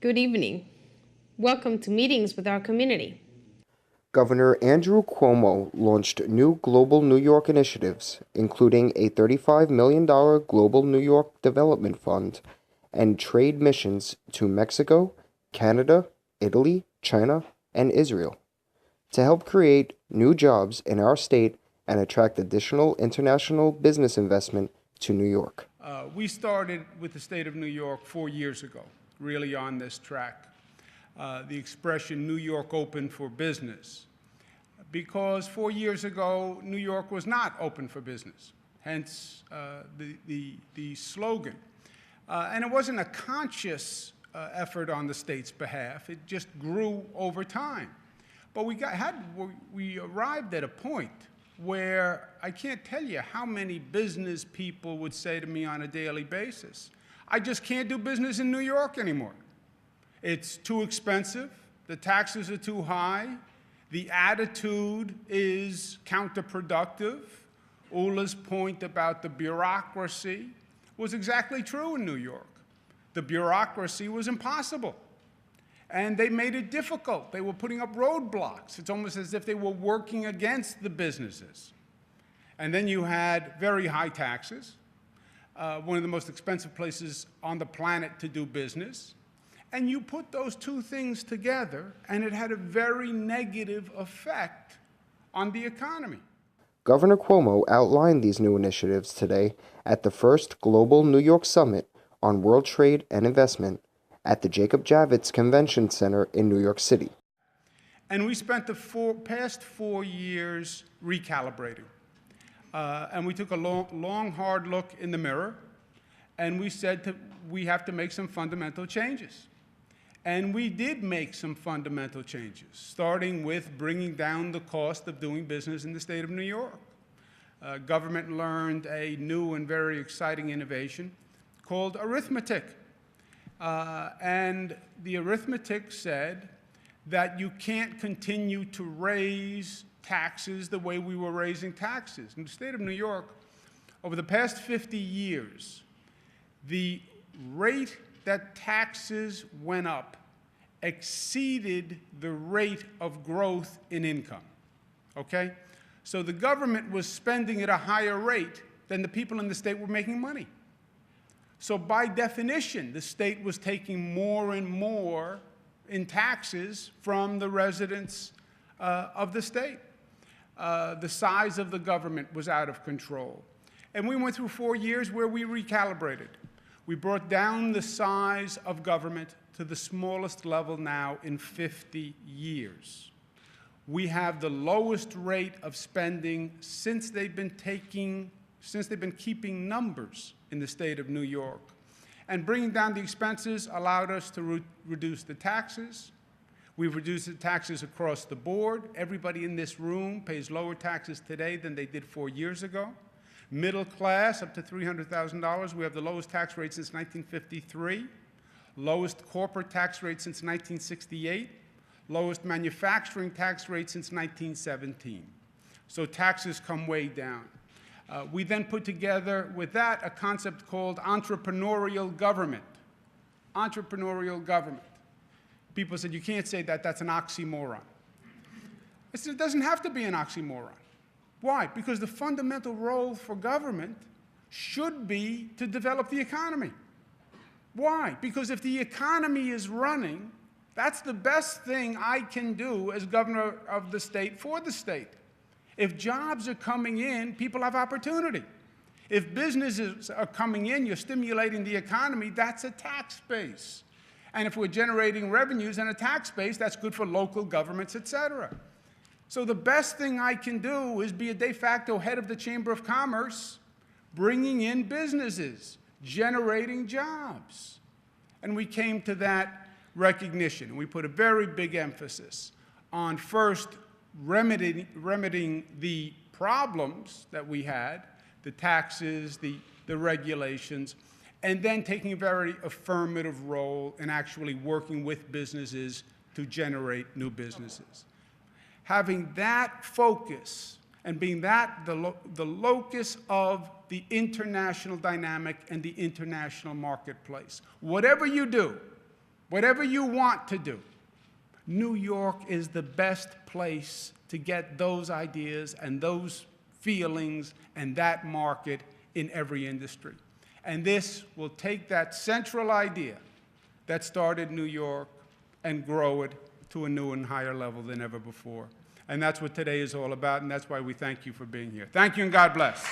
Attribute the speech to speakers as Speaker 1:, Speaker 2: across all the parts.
Speaker 1: Good evening. Welcome to Meetings with Our Community.
Speaker 2: Governor Andrew Cuomo launched new global New York initiatives, including a $35 million Global New York Development Fund and trade missions to Mexico, Canada, Italy, China, and Israel, to help create new jobs in our state and attract additional international business investment to New York.
Speaker 3: We started with the state of New York 4 years ago, really on this track. The expression New York open for business, because 4 years ago, New York was not open for business, hence the slogan. And it wasn't a conscious effort on the state's behalf, it just grew over time. But we arrived at a point where I can't tell you how many business people would say to me on a daily basis, I just can't do business in New York anymore. It's too expensive, the taxes are too high, the attitude is counterproductive. Ula's point about the bureaucracy was exactly true in New York. The bureaucracy was impossible. And they made it difficult. They were putting up roadblocks. It's almost as if they were working against the businesses. And then you had very high taxes, one of the most expensive places on the planet to do business. And you put those two things together, and it had a very negative effect on the economy.
Speaker 2: Governor Cuomo outlined these new initiatives today at the first Global New York Summit on World Trade and Investment at the Jacob Javits Convention Center in New York City.
Speaker 3: And we spent the past 4 years recalibrating. And we took a long, hard look in the mirror, and we said we have to make some fundamental changes. And we did make some fundamental changes, starting with bringing down the cost of doing business in the state of New York. Government learned a new and very exciting innovation called arithmetic. And the arithmetic said that you can't continue to raise taxes the way we were raising taxes. In the state of New York, over the past 50 years, the rate that taxes went up exceeded the rate of growth in income, okay? So the government was spending at a higher rate than the people in the state were making money. So by definition, the state was taking more and more in taxes from the residents of the state. The size of the government was out of control. And we went through 4 years where we recalibrated. We brought down the size of government to the smallest level now in 50 years. We have the lowest rate of spending since they've been keeping numbers in the state of New York. And bringing down the expenses allowed us to reduce the taxes. We've reduced the taxes across the board. Everybody in this room pays lower taxes today than they did 4 years ago. Middle class, up to $300,000, we have the lowest tax rate since 1953, lowest corporate tax rate since 1968, lowest manufacturing tax rate since 1917. So taxes come way down. We then put together with that a concept called entrepreneurial government. Entrepreneurial government. People said, you can't say that, that's an oxymoron. I said, it doesn't have to be an oxymoron. Why? Because the fundamental role for government should be to develop the economy. Why? Because if the economy is running, that's the best thing I can do as governor of the state for the state. If jobs are coming in, people have opportunity. If businesses are coming in, you're stimulating the economy, that's a tax base. And if we're generating revenues and a tax base, that's good for local governments, et cetera. So the best thing I can do is be a de facto head of the Chamber of Commerce, bringing in businesses, generating jobs. And we came to that recognition. We put a very big emphasis on first remedying the problems that we had, the taxes, the regulations, and then taking a very affirmative role in actually working with businesses to generate new businesses. Having that focus and being that the locus of the international dynamic and the international marketplace. Whatever you do, Whatever you want to do, New York is the best place to get those ideas and those feelings and that market in every industry. And this will take that central idea that started New York and grow it to a new and higher level than ever before. And that's what today is all about, and that's why we thank you for being here. Thank you, and God bless.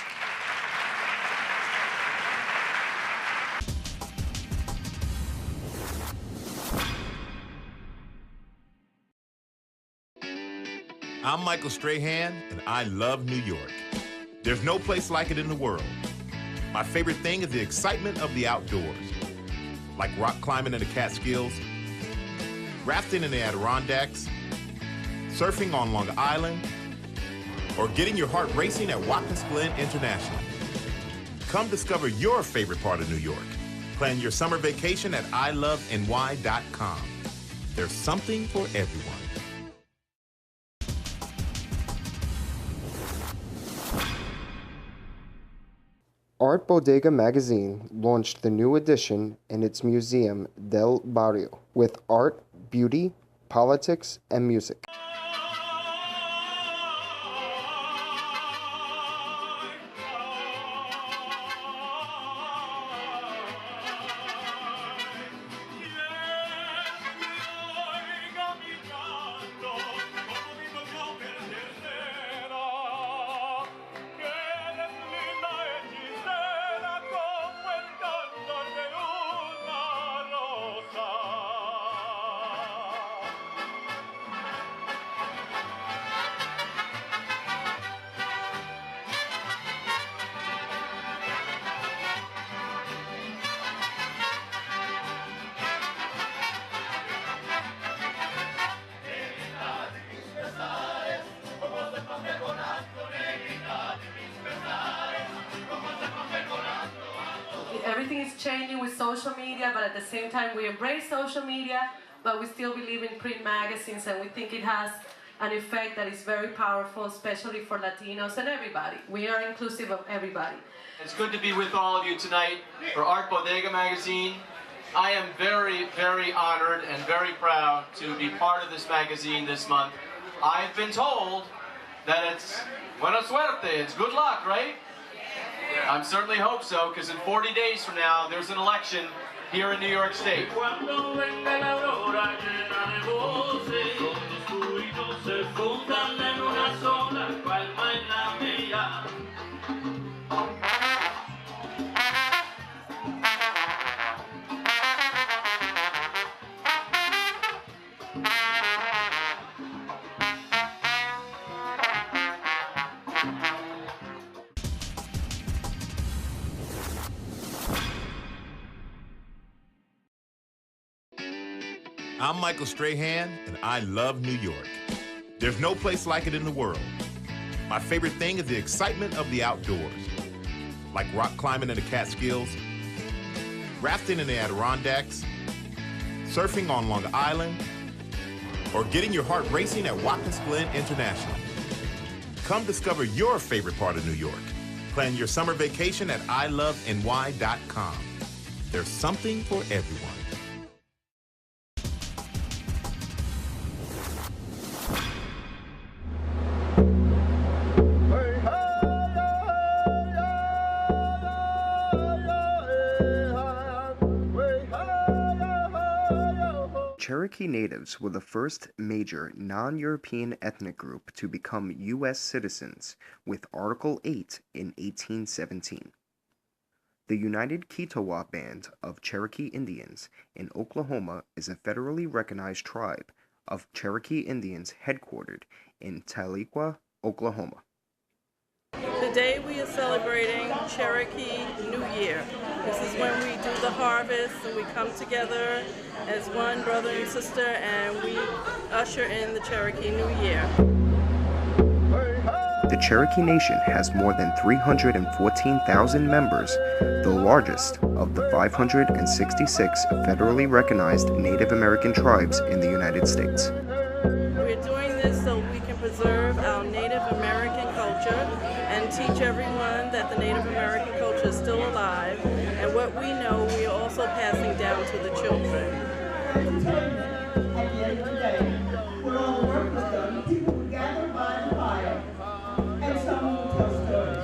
Speaker 4: I'm Michael Strahan, and I love New York. There's no place like it in the world. My favorite thing is the excitement of the outdoors, like rock climbing in the Catskills, rafting in the Adirondacks, surfing on Long Island, or getting your heart racing at Watkins Glen International. Come discover your favorite part of New York. Plan your summer vacation at iloveny.com. There's something for everyone.
Speaker 2: Art Bodega Magazine launched the new edition in its Museum del Barrio with art, beauty, politics, and music.
Speaker 5: Everything is changing with social media, but at the same time we embrace social media, but we still believe in print magazines, and we think it has an effect that is very powerful, especially for Latinos and everybody. We are inclusive of everybody.
Speaker 6: It's good to be with all of you tonight for Art Bodega Magazine. I am very, very honored and very proud to be part of this magazine this month. I've been told that it's buena suerte, it's good luck, right? I certainly hope so, because in 40 days from now, there's an election here in New York State.
Speaker 4: I'm Michael Strahan, and I love New York. There's no place like it in the world. My favorite thing is the excitement of the outdoors, like rock climbing in the Catskills, rafting in the Adirondacks, surfing on Long Island, or getting your heart racing at Watkins Glen International. Come discover your favorite part of New York. Plan your summer vacation at iloveny.com. There's something for everyone.
Speaker 2: Cherokee natives were the first major non-European ethnic group to become U.S. citizens with Article 8 in 1817. The United Kiowa Band of Cherokee Indians in Oklahoma is a federally recognized tribe of Cherokee Indians headquartered in Tahlequah, Oklahoma.
Speaker 7: Today we are celebrating Cherokee New Year. This is when we do the harvest and we come together as one brother and sister and we usher in the Cherokee New Year.
Speaker 2: The Cherokee Nation has more than 314,000 members, the largest of the 566 federally recognized Native American tribes in the United States.
Speaker 7: We're doing this so we can preserve our Native American culture and teach everyone that the Native American culture is still alive, and what we know we are also passing down to the children.
Speaker 8: entertainment at the end of the day. When all the work was done, people would gather by the fire and someone would tell stories.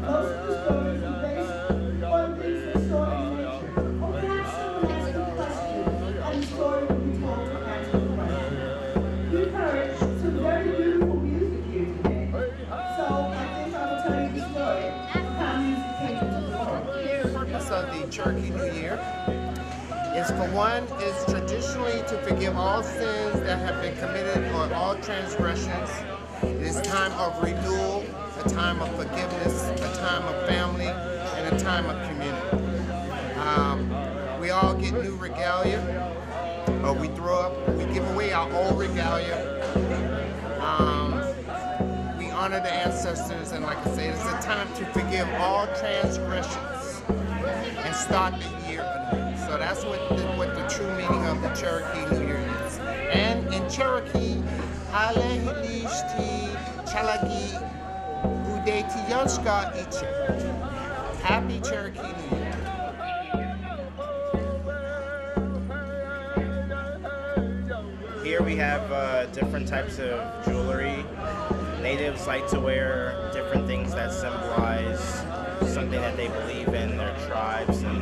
Speaker 8: Most of the stories were based on things they saw in nature. Or perhaps someone asked a question and the story would be told to answer the question. We've heard some very beautiful music here today. So I think I will tell you the story of how music came into the world.
Speaker 9: The purpose of the Cherokee New Year is, for one, is traditionally to forgive all sins that have been committed or all transgressions. It is a time of renewal, a time of forgiveness, a time of family, and a time of community. We all get new regalia, or we give away our old regalia. We honor the ancestors, and like I say, it's a time to forgive all transgressions and start the year anew. So that's what the true meaning of the Cherokee New Year is. And in Cherokee, Happy Cherokee New Year.
Speaker 10: Here we have different types of jewelry. Natives like to wear different things that symbolize something that they believe in, their tribes, and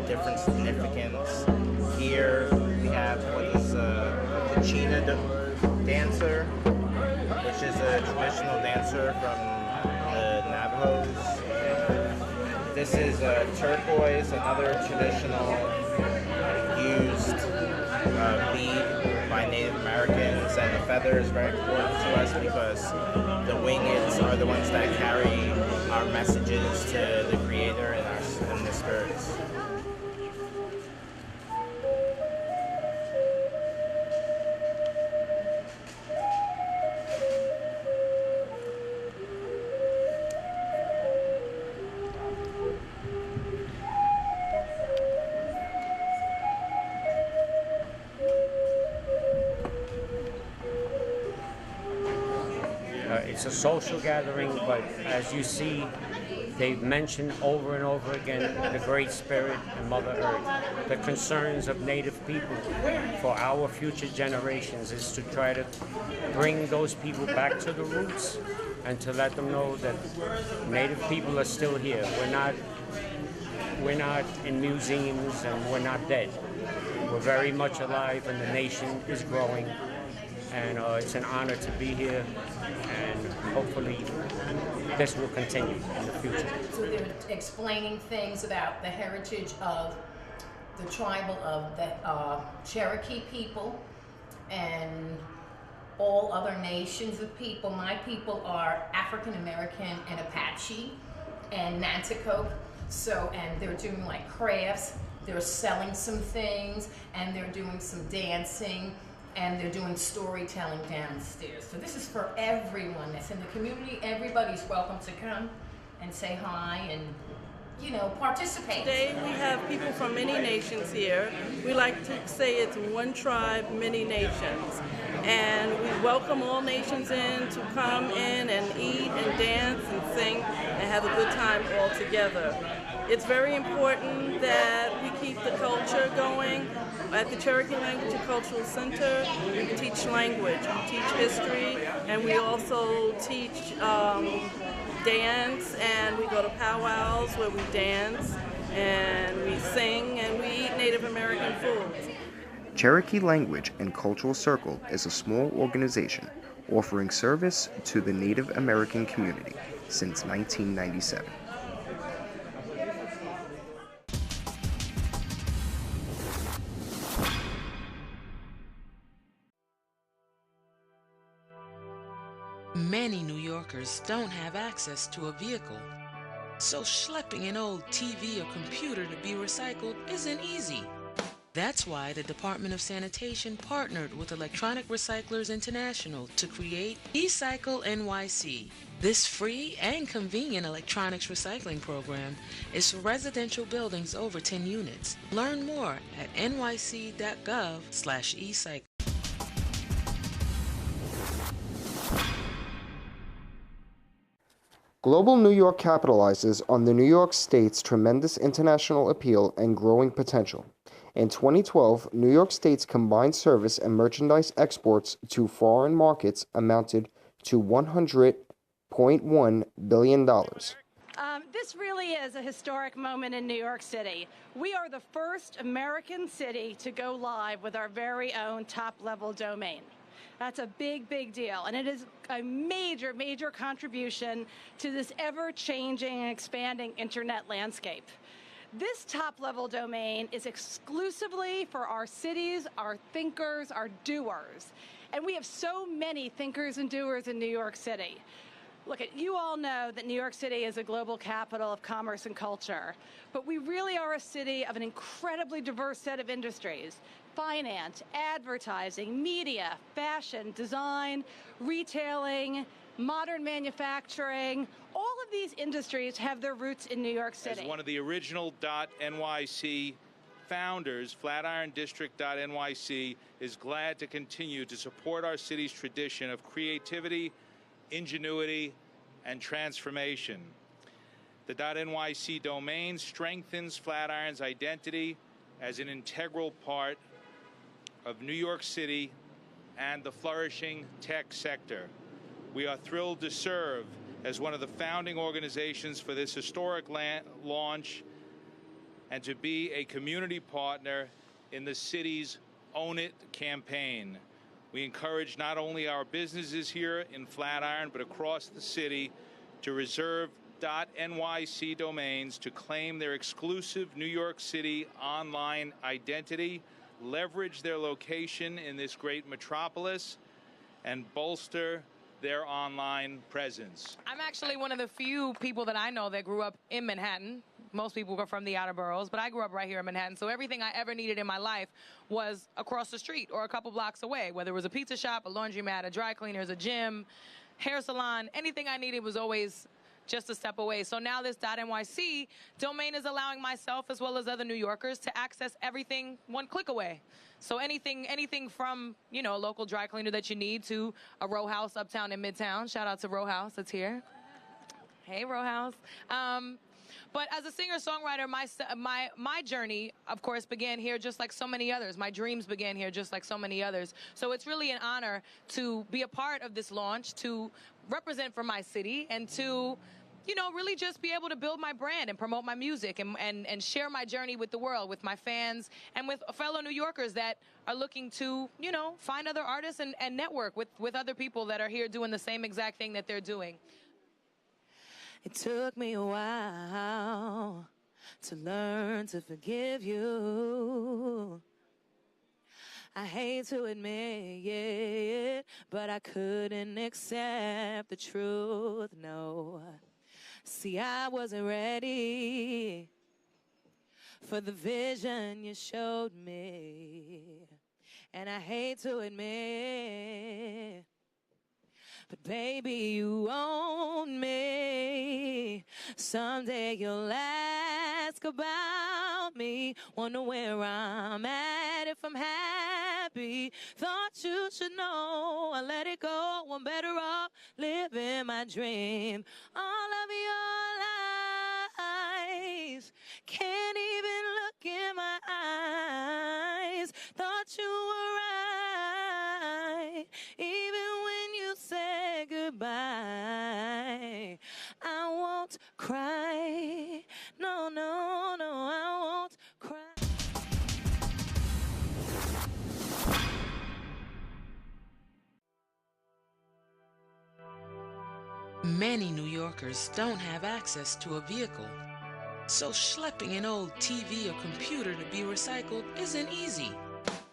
Speaker 10: different significance. Here we have what is the Cheetah dancer, which is a traditional dancer from the Navajos. This is turquoise, another traditional used bead by Native Americans, and the feather is very important to us because the wingeds are the ones that carry our messages to the Creator and the spirits.
Speaker 11: It's a social gathering, but as you see, they've mentioned over and over again the Great Spirit and Mother Earth. The concerns of Native people for our future generations is to try to bring those people back to the roots and to let them know that Native people are still here. We're not in museums and we're not dead. We're very much alive and the nation is growing. And it's an honor to be here, and hopefully this will continue in the future.
Speaker 12: So they're explaining things about the heritage of the tribal of the Cherokee people and all other nations of people. My people are African American and Apache and Nanticoke. So, and they're doing like crafts, they're selling some things, and they're doing some dancing, and they're doing storytelling downstairs. So this is for everyone that's in the community. Everybody's welcome to come and say hi and, you know, participate.
Speaker 7: Today we have people from many nations here. We like to say it's one tribe, many nations. And we welcome all nations in to come in and eat and dance and sing and have a good time all together. It's very important that we keep the culture going. At the Cherokee Language and Cultural Center, we teach language, we teach history, and we also teach dance, and we go to powwows where we dance, and we sing, and we eat Native American foods.
Speaker 2: Cherokee Language and Cultural Circle is a small organization offering service to the Native American community since 1997.
Speaker 13: Many New Yorkers don't have access to a vehicle, so schlepping an old TV or computer to be recycled isn't easy. That's why the Department of Sanitation partnered with Electronic Recyclers International to create eCycle NYC. This free and convenient electronics recycling program is for residential buildings over 10 units. Learn more at nyc.gov/ecycle.
Speaker 2: Global New York capitalizes on the New York State's tremendous international appeal and growing potential. In 2012, New York State's combined service and merchandise exports to foreign markets amounted to $100.1 billion.
Speaker 14: This really is a historic moment in New York City. We are the first American city to go live with our very own top-level domain. That's a big, big deal, and it is a major, major contribution to this ever-changing and expanding internet landscape. This top-level domain is exclusively for our cities, our thinkers, our doers, and we have so many thinkers and doers in New York City. Look, you all know that New York City is a global capital of commerce and culture, but we really are a city of an incredibly diverse set of industries: finance, advertising, media, fashion, design, retailing, modern manufacturing. All of these industries have their roots in New York City.
Speaker 15: As one of the original .nyc founders, FlatironDistrict.nyc is glad to continue to support our city's tradition of creativity, ingenuity, and transformation. The .nyc domain strengthens Flatiron's identity as an integral part of New York City and the flourishing tech sector. We are thrilled to serve as one of the founding organizations for this historic launch and to be a community partner in the city's Own It campaign. We encourage not only our businesses here in Flatiron, but across the city to reserve .nyc domains to claim their exclusive New York City online identity, leverage their location in this great metropolis, and bolster their online presence.
Speaker 16: I'm actually one of the few people that I know that grew up in Manhattan. Most people are from the outer boroughs, but I grew up right here in Manhattan, so everything I ever needed in my life was across the street or a couple blocks away, whether it was a pizza shop, a laundromat, a dry cleaners, a gym, hair salon. Anything I needed was always just a step away. So now this .nyc domain is allowing myself as well as other New Yorkers to access everything one click away. So anything from, you know, a local dry cleaner that you need to a row house uptown in Midtown. Shout out to Row House, that's here. Hey, Row House. But as a singer-songwriter, my journey, of course, began here just like so many others. My dreams began here just like so many others. So it's really an honor to be a part of this launch, to represent for my city, and to, you know, really just be able to build my brand and promote my music and share my journey with the world, with my fans, and with fellow New Yorkers that are looking to, you know, find other artists and network with other people that are here doing the same exact thing that they're doing.
Speaker 17: It took me a while to learn to forgive you. I hate to admit it, but I couldn't accept the truth, no. See, I wasn't ready for the vision you showed me. And I hate to admit, but baby, you own me. Someday you'll ask about me, wonder where I'm at, if I'm happy. Thought you should know I let it go, I'm better off living my dream. All of your lies, can't even look in my eyes. Thought you were right, even when you said goodbye. I won't cry, no, no, no, I won't cry.
Speaker 13: Many New Yorkers don't have access to a vehicle, so schlepping an old TV or computer to be recycled isn't easy.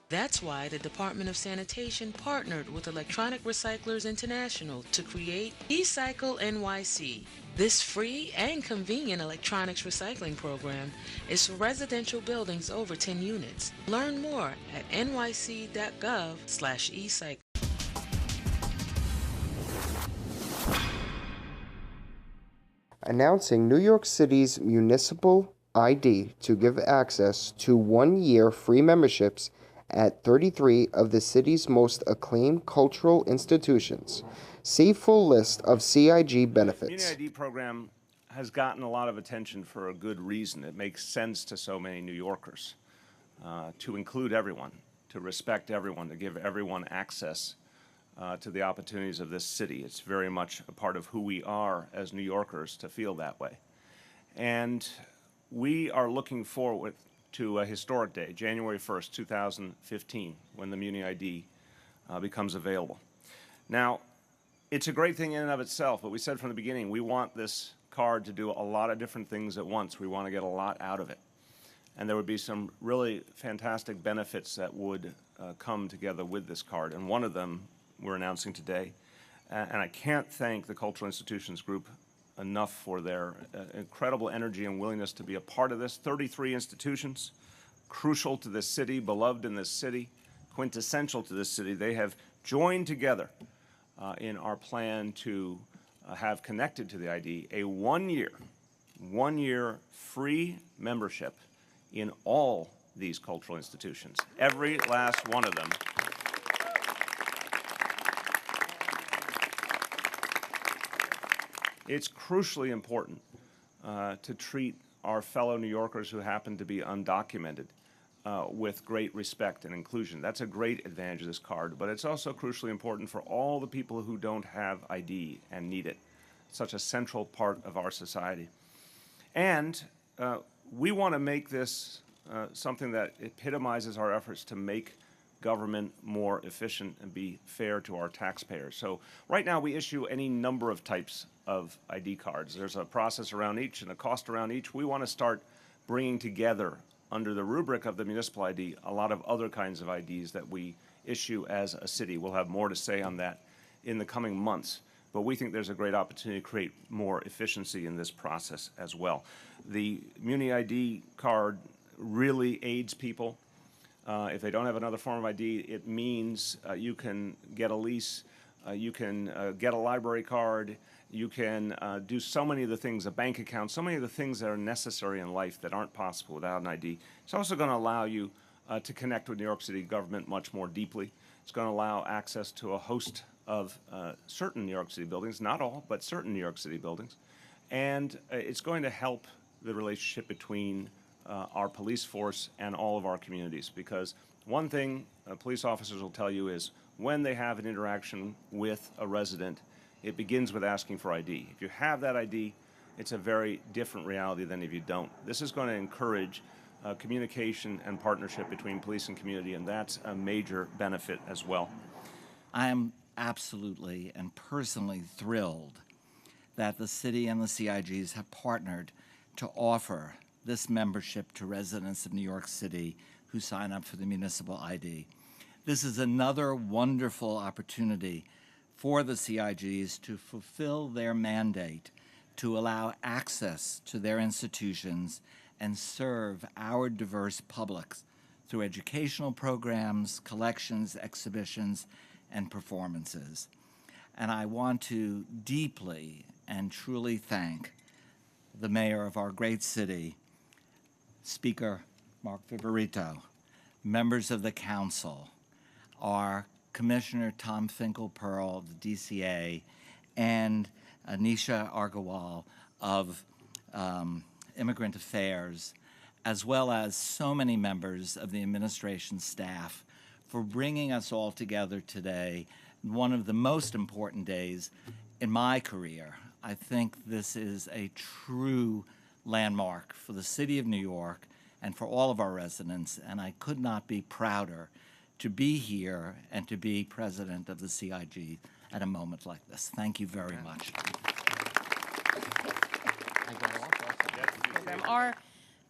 Speaker 13: That's why the Department of Sanitation partnered with Electronic Recyclers International to create eCycle NYC. This free and convenient electronics recycling program is for residential buildings over 10 units. Learn more at nyc.gov/ecycle.
Speaker 2: Announcing New York City's municipal ID to give access to 1-year free memberships at 33 of the city's most acclaimed cultural institutions. See full list of CIG benefits.
Speaker 18: The Community ID program has gotten a lot of attention for a good reason. It makes sense to so many New Yorkers. to include everyone, to respect everyone, to give everyone access to the opportunities of this city. It's very much a part of who we are as New Yorkers to feel that way. And we are looking forward to a historic day, January 1st, 2015, when the Muni ID becomes available. Now, it's a great thing in and of itself, but we said from the beginning, we want this card to do a lot of different things at once. We want to get a lot out of it. And there would be some really fantastic benefits that would come together with this card. And one of them we're announcing today. And I can't thank the Cultural Institutions Group enough for their incredible energy and willingness to be a part of this. 33 institutions, crucial to this city, beloved in this city, quintessential to this city. They have joined together in our plan to have connected to the ID a one-year free membership in all these cultural institutions, every last one of them. It's crucially important to treat our fellow New Yorkers who happen to be undocumented with great respect and inclusion. That's a great advantage of this card, but it's also crucially important for all the people who don't have ID and need it. It's such a central part of our society. And we want to make this something that epitomizes our efforts to make government more efficient and be fair to our taxpayers. So right now we issue any number of types of ID cards. There's a process around each and a cost around each. We want to start bringing together under the rubric of the municipal ID a lot of other kinds of IDs that we issue as a city. We'll have more to say on that in the coming months. But we think there's a great opportunity to create more efficiency in this process as well. The Muni ID card really aids people. If they don't have another form of ID, it means you can get a lease, you can get a library card, you can do so many of the things, a bank account, so many of the things that are necessary in life that aren't possible without an ID. It's also going to allow you to connect with New York City government much more deeply. It's going to allow access to a host of certain New York City buildings, not all, but certain New York City buildings. And it's going to help the relationship between our police force and all of our communities, because one thing police officers will tell you is when they have an interaction with a resident, it begins with asking for ID. If you have that ID, it's a very different reality than if you don't. This is going to encourage communication and partnership between police and community, and that's a major benefit as well.
Speaker 19: I am absolutely and personally thrilled that the city and the CIGs have partnered to offer this membership to residents of New York City who sign up for the municipal ID. This is another wonderful opportunity for the CIGs to fulfill their mandate to allow access to their institutions and serve our diverse publics through educational programs, collections, exhibitions, and performances. And I want to deeply and truly thank the mayor of our great city, Speaker Mark Viverito, members of the council, our Commissioner Tom Finkel-Pearl of the DCA, and Anisha Argawal of Immigrant Affairs, as well as so many members of the administration staff for bringing us all together today, one of the most important days in my career. I think this is a true landmark for the city of New York and for all of our residents, and I could not be prouder to be here and to be president of the CIG at a moment like this. Thank you very much.
Speaker 20: Our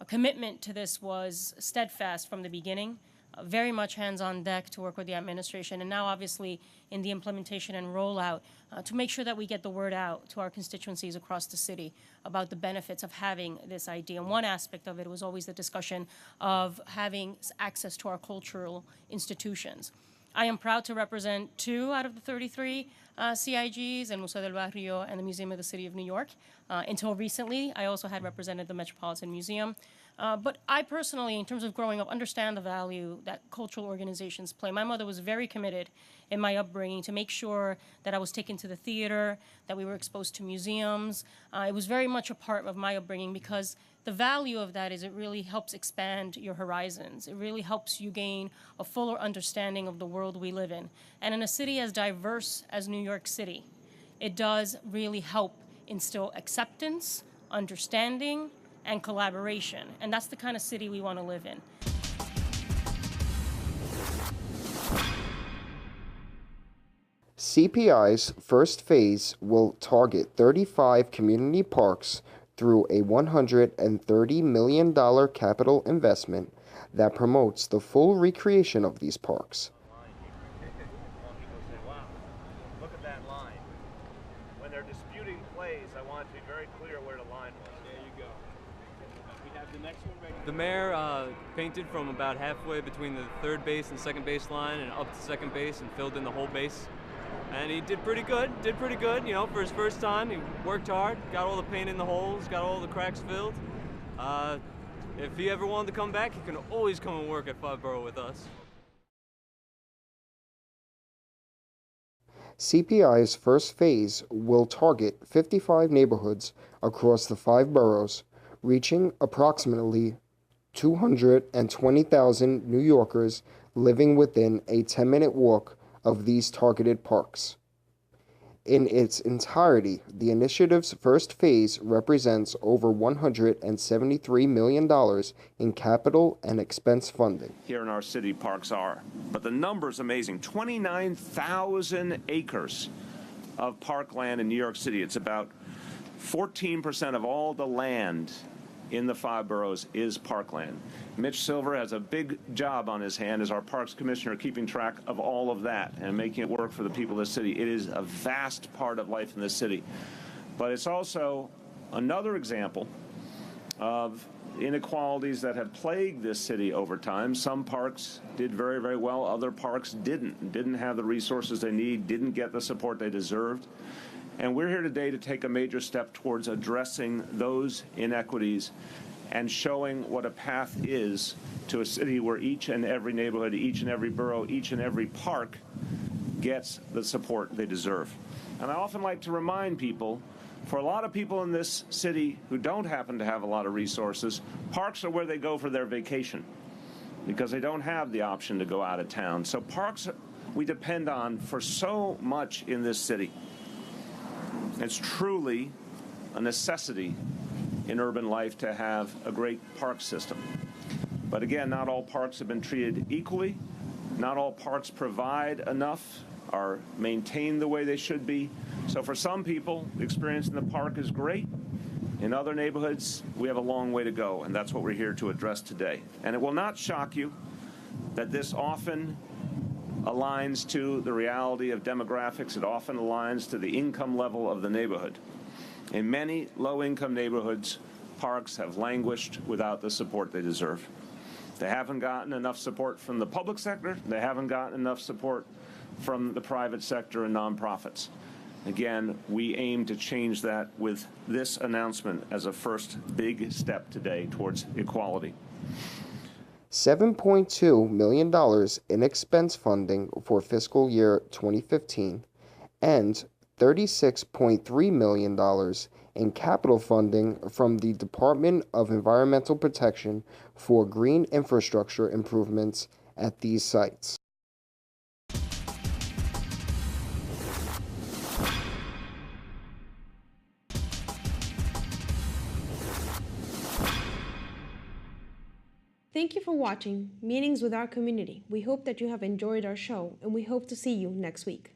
Speaker 20: commitment to this was steadfast from the beginning, very much hands-on deck to work with the administration, and now obviously in the implementation and rollout to make sure that we get the word out to our constituencies across the city about the benefits of having this ID. And one aspect of it was always the discussion of having access to our cultural institutions. I am proud to represent 2 out of the 33 CIGs, El Museo del Barrio and the Museum of the City of New York. Until recently, I also had represented the Metropolitan Museum. But I personally, in terms of growing up, understand the value that cultural organizations play. My mother was very committed in my upbringing to make sure that I was taken to the theater, that we were exposed to museums. It was very much a part of my upbringing because the value of that is it really helps expand your horizons. It really helps you gain a fuller understanding of the world we live in. And in a city as diverse as New York City, it does really help instill acceptance, understanding, and collaboration. And that's the kind of city we want to live in.
Speaker 2: CPI's first phase will target 35 community parks through a $130 million capital investment that promotes the full recreation of these parks.
Speaker 18: Look at that line. When they're disputing plays, I want it to be very clear where the line was. There you go. We have the next one ready.
Speaker 21: The mayor painted from about halfway between the third base and second base line and up to second base and filled in the whole base. And he did pretty good, you know, for his first time. He worked hard, got all the paint in the holes, got all the cracks filled. If he ever wanted to come back, he can always come and work at Five Borough with us.
Speaker 2: CPI's first phase will target 55 neighborhoods across the 5 boroughs, reaching approximately 220,000 New Yorkers living within a 10-minute walk of these targeted parks. In its entirety, the initiative's first phase represents over $173 million in capital and expense funding.
Speaker 18: Here in our city, parks are. But the number's amazing. 29,000 acres of parkland in New York City. It's about 14% of all the land in the 5 boroughs is parkland. Mitch Silver has a big job on his hand as our Parks Commissioner, keeping track of all of that and making it work for the people of the city. It is a vast part of life in this city. But it's also another example of inequalities that have plagued this city over time. Some parks did very, very well. Other parks didn't have the resources they need, didn't get the support they deserved. And we're here today to take a major step towards addressing those inequities and showing what a path is to a city where each and every neighborhood, each and every borough, each and every park gets the support they deserve. And I often like to remind people, for a lot of people in this city who don't happen to have a lot of resources, parks are where they go for their vacation because they don't have the option to go out of town. So parks we depend on for so much in this city. It's truly a necessity in urban life to have a great park system. But again, not all parks have been treated equally. Not all parks provide enough or maintain the way they should be. So for some people, the experience in the park is great. In other neighborhoods, we have a long way to go, and that's what we're here to address today. And it will not shock you that this often aligns to the reality of demographics. It often aligns to the income level of the neighborhood. In many low-income neighborhoods, parks have languished without the support they deserve. They haven't gotten enough support from the public sector. They haven't gotten enough support from the private sector and nonprofits. Again, we aim to change that with this announcement as a first big step today towards equality.
Speaker 2: $7.2 million in expense funding for fiscal year 2015 and $36.3 million in capital funding from the Department of Environmental Protection for green infrastructure improvements at these sites.
Speaker 1: Thank you for watching Meetings with Our Community. We hope that you have enjoyed our show, and we hope to see you next week.